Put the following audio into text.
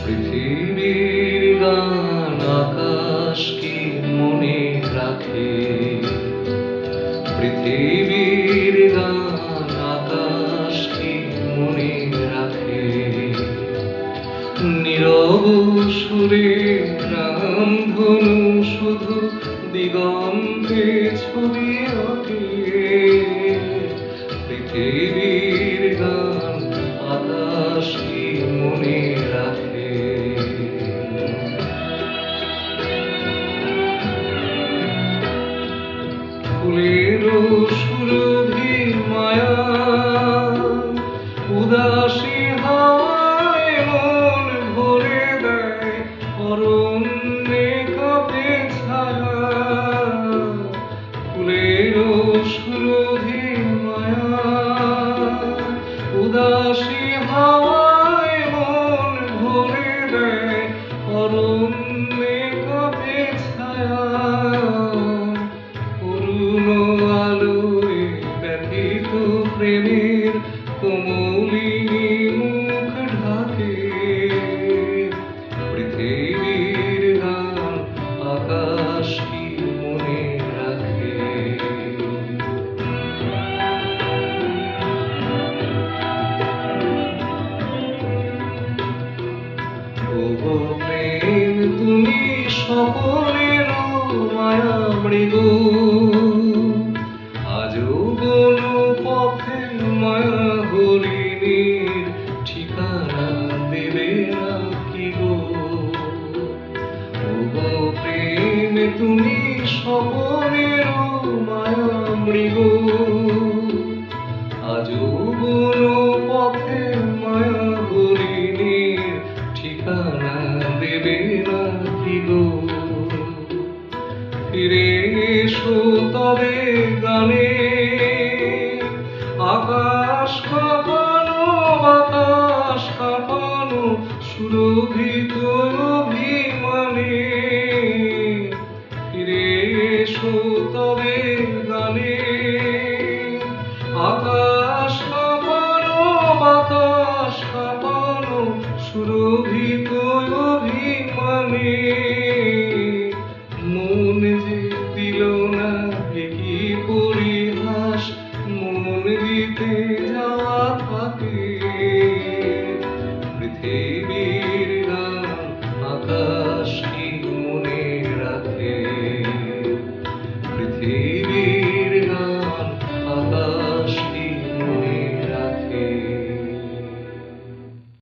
পৃথিবীর গান আকাশ কি মনে রাখে, পৃথিবীর গান আকাশ কি মনে রাখে। নীরব সুরে রামধনু শুধু দিগন্তে ছবি আঁকে। পৃথিবীর গান আকাশ কি মনে রাখে। ফুলের সুরভি মায়া উদাসী হাওয়ায় মন ভরে দেয়, অরণ্যে কাঁপে ছায়া। ফুলের সুরভি মায়া উদাসী হাওয়ায় মন ভরে দেয়, অরণ্যে কাঁপে ছায়া। ব্যথিত প্রেমের কোমলিনী মুখ ঢাকে। পৃথিবীর গান আকাশ কি মনে রাখে। ওগো প্রেম তুমি স্বপনের মায়া মৃগ, আজও কোনো পথে মায়া হরিণীর ঠিকানা দেবে না কি গো। ওগো প্রেম তুমি স্বপনের মায়া মৃগ, আজও কোনো পথে মায়া হরিণীর ঠিকানা দেবে না কি গো। ফিরে এসো তবে গানে, আকাশ কাঁপানো বাতাস কাঁপানো সুরভিত অভিমানে। ফিরে এসো তবে গানে, আকাশ কাঁপানো বাতাস কাঁপানো সুরভিত অভিমানে।